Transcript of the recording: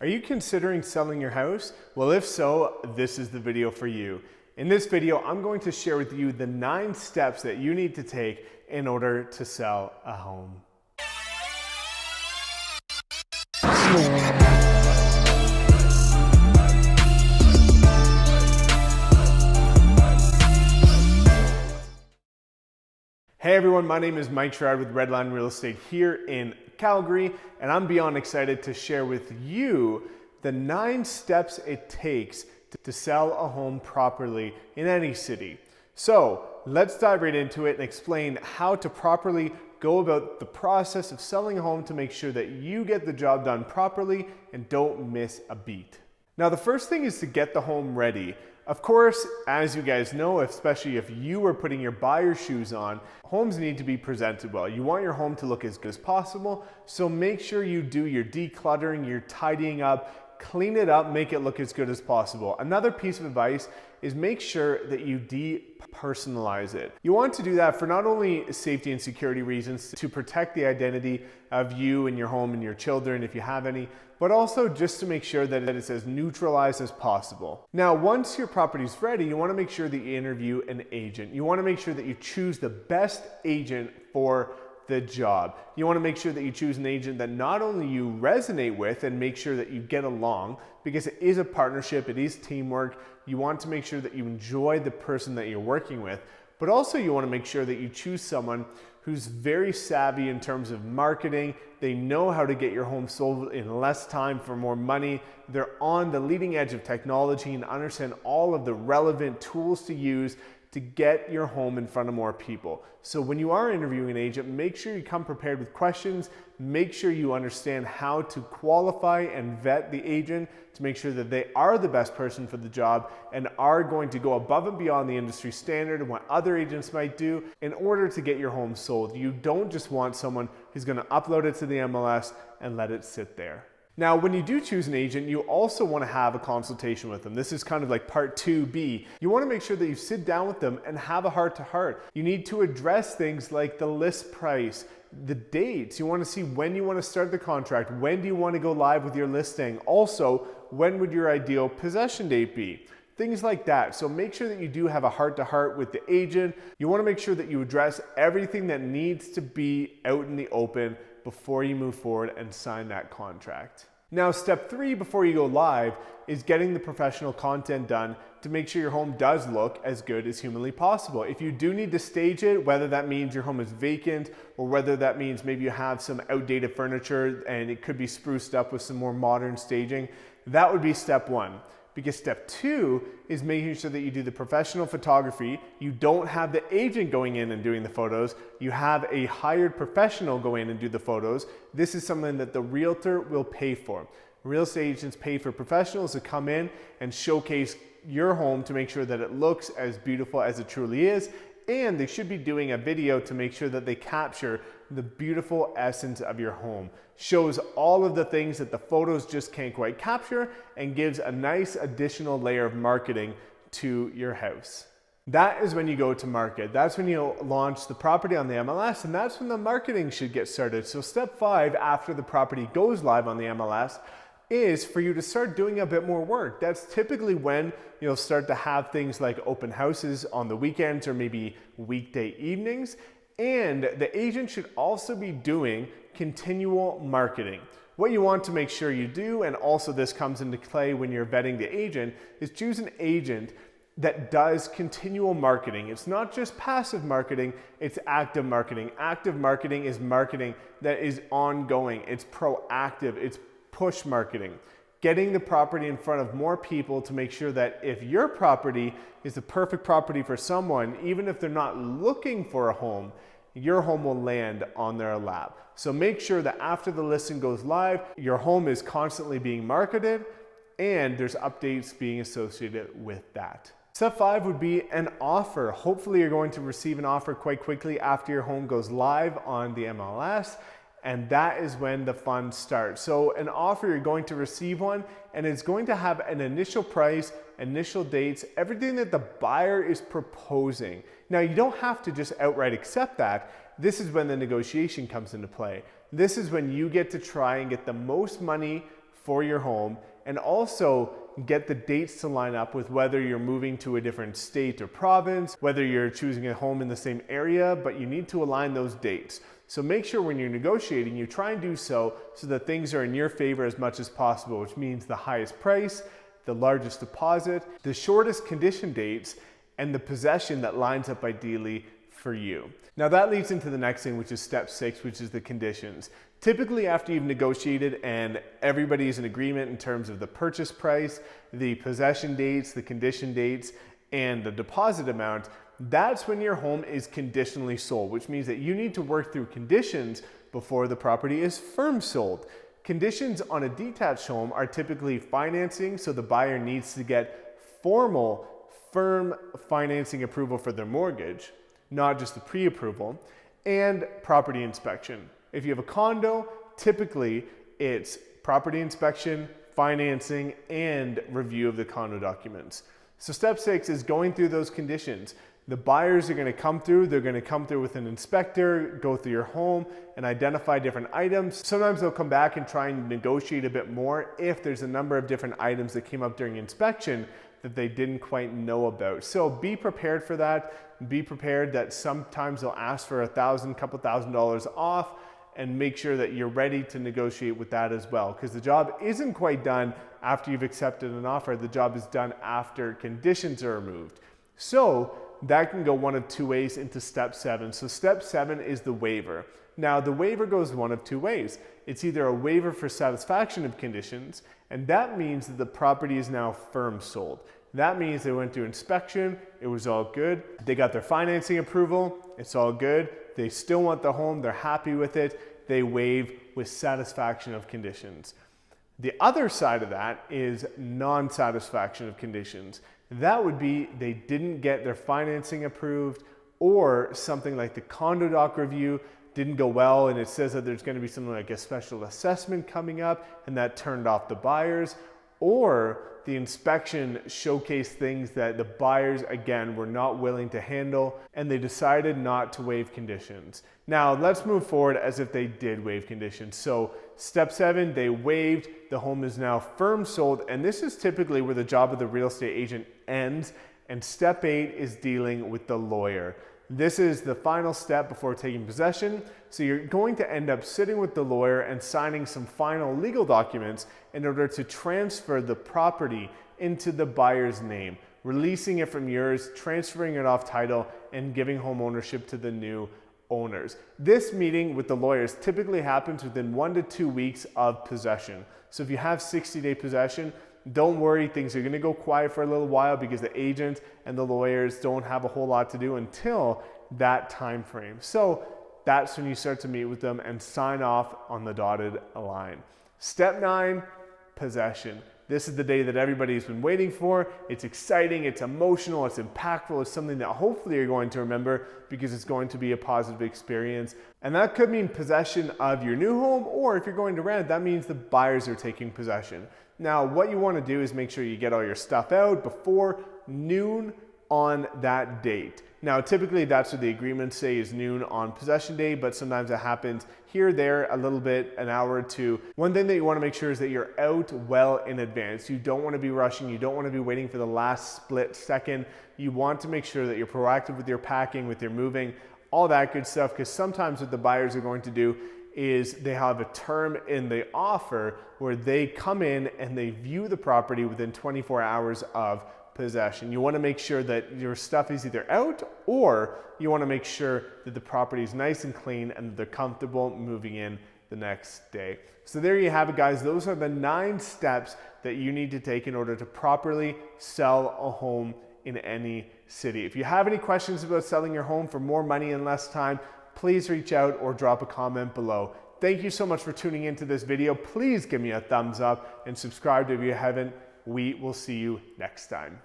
Are you considering selling your house? Well, if so, this is the video for you. In this video, I'm going to share with you the 9 steps that you need to take in order to sell a home. Hey everyone, my name is Mike Sherrard with Redline Real Estate here in Calgary, and I'm beyond excited to share with you the 9 steps it takes to sell a home properly in any city. So let's dive right into it and explain how to properly go about the process of selling a home to make sure that you get the job done properly and don't miss a beat. Now, the first thing is to get the home ready. Of course, as you guys know, especially if you are putting your buyer's shoes on, homes need to be presented well. You want your home to look as good as possible, so make sure you do your decluttering, your tidying up, clean it up, make it look as good as possible. Another piece of advice is make sure that you depersonalize it. You want to do that for not only safety and security reasons, to protect the identity of you and your home and your children if you have any, but also just to make sure that it's as neutralized as possible. Now, once your property's ready, you want to make sure that you interview an agent. You want to make sure that you choose the best agent for the job. You want to make sure that you choose an agent that not only you resonate with and make sure that you get along, because it is a partnership, it is teamwork. You want to make sure that you enjoy the person that you're working with, but also you want to make sure that you choose someone who's very savvy in terms of marketing. They know how to get your home sold in less time for more money. They're on the leading edge of technology and understand all of the relevant tools to use to get your home in front of more people. So when you are interviewing an agent, make sure you come prepared with questions. Make sure you understand how to qualify and vet the agent to make sure that they are the best person for the job and are going to go above and beyond the industry standard and what other agents might do in order to get your home sold. You don't just want someone who's going to upload it to the MLS and let it sit there. Now, when you do choose an agent, you also want to have a consultation with them. This is kind of like part 2B. You want to make sure that you sit down with them and have a heart-to-heart. You need to address things like the list price, the dates. You want to see when you want to start the contract. When do you want to go live with your listing? Also, when would your ideal possession date be? Things like that. So make sure that you do have a heart-to-heart with the agent. You want to make sure that you address everything that needs to be out in the open before you move forward and sign that contract. Now, step 3 before you go live is getting the professional content done to make sure your home does look as good as humanly possible. If you do need to stage it, whether that means your home is vacant or whether that means maybe you have some outdated furniture and it could be spruced up with some more modern staging, that would be step 1. Because step 2 is making sure that you do the professional photography. You don't have the agent going in and doing the photos. You have a hired professional go in and do the photos. This is something that the realtor will pay for. Real estate agents pay for professionals to come in and showcase your home to make sure that it looks as beautiful as it truly is. And they should be doing a video to make sure that they capture the beautiful essence of your home. Shows all of the things that the photos just can't quite capture and gives a nice additional layer of marketing to your house. That is when you go to market. That's when you launch the property on the MLS, and that's when the marketing should get started. So step 5 after the property goes live on the MLS is for you to start doing a bit more work. That's typically when you'll start to have things like open houses on the weekends or maybe weekday evenings. And the agent should also be doing continual marketing. What you want to make sure you do, and also this comes into play when you're vetting the agent, is choose an agent that does continual marketing. It's not just passive marketing, it's active marketing. Active marketing is marketing that is ongoing. It's proactive, it's push marketing. Getting the property in front of more people to make sure that if your property is the perfect property for someone, even if they're not looking for a home, your home will land on their lap. So make sure that after the listing goes live, your home is constantly being marketed and there's updates being associated with that. Step 5 would be an offer. Hopefully you're going to receive an offer quite quickly after your home goes live on the MLS. And that is when the fun starts. So an offer, you're going to receive one, and it's going to have an initial price, initial dates, everything that the buyer is proposing. Now, you don't have to just outright accept that. This is when the negotiation comes into play. This is when you get to try and get the most money for your home, and also get the dates to line up with whether you're moving to a different state or province, whether you're choosing a home in the same area, but you need to align those dates. So make sure when you're negotiating, you try and do so that things are in your favor as much as possible, which means the highest price, the largest deposit, the shortest condition dates, and the possession that lines up ideally for you. Now that leads into the next thing, which is step 6, which is the conditions. Typically after you've negotiated and everybody is in agreement in terms of the purchase price, the possession dates, the condition dates, and the deposit amount, that's when your home is conditionally sold, which means that you need to work through conditions before the property is firm sold. Conditions on a detached home are typically financing, so the buyer needs to get formal, firm financing approval for their mortgage, not just the pre-approval, and property inspection. If you have a condo, typically it's property inspection, financing, and review of the condo documents. So step 6 is going through those conditions. The buyers are going to come through, they're going to come through with an inspector, go through your home and identify different items. Sometimes they'll come back and try and negotiate a bit more if there's a number of different items that came up during inspection that they didn't quite know about. So be prepared for that. Be prepared that sometimes they'll ask for $1,000, couple $1,000 off, and make sure that you're ready to negotiate with that as well. Because the job isn't quite done after you've accepted an offer. The job is done after conditions are removed. So that can go one of two ways into step 7. So step 7 is the waiver. Now the waiver goes one of two ways. It's either a waiver for satisfaction of conditions, and that means that the property is now firm sold. That means they went through inspection, it was all good. They got their financing approval, it's all good. They still want the home, they're happy with it. They waive with satisfaction of conditions. The other side of that is non-satisfaction of conditions. That would be they didn't get their financing approved, or something like the condo doc review didn't go well and it says that there's going to be something like a special assessment coming up and that turned off the buyers, or the inspection showcased things that the buyers, again, were not willing to handle and they decided not to waive conditions. Now let's move forward as if they did waive conditions. So step 7, they waived, the home is now firm sold, and this is typically where the job of the real estate agent ends, and step 8 is dealing with the lawyer. This is the final step before taking possession. So you're going to end up sitting with the lawyer and signing some final legal documents in order to transfer the property into the buyer's name, releasing it from yours, transferring it off title, and giving home ownership to the new owners. This meeting with the lawyers typically happens within 1 to 2 weeks of possession. So if you have 60-day possession, don't worry, things are going to go quiet for a little while because the agent and the lawyers don't have a whole lot to do until that time frame. So that's when you start to meet with them and sign off on the dotted line. Step 9, possession. This is the day that everybody's been waiting for. It's exciting, it's emotional, it's impactful, it's something that hopefully you're going to remember because it's going to be a positive experience. And that could mean possession of your new home, or if you're going to rent, that means the buyers are taking possession. Now, what you want to do is make sure you get all your stuff out before noon on that date. Now, typically that's what the agreements say is noon on possession day, but sometimes it happens here, there, a little bit, an hour or two. One thing that you want to make sure is that you're out well in advance. You don't want to be rushing. You don't want to be waiting for the last split second. You want to make sure that you're proactive with your packing, with your moving, all that good stuff, because sometimes what the buyers are going to do is they have a term in the offer where they come in and they view the property within 24 hours of possession. You want to make sure that your stuff is either out, or you want to make sure that the property is nice and clean and that they're comfortable moving in the next day. So there you have it, guys. Those are the 9 steps that you need to take in order to properly sell a home in any city. If you have any questions about selling your home for more money in less time, please reach out or drop a comment below. Thank you so much for tuning into this video. Please give me a thumbs up and subscribe if you haven't. We will see you next time.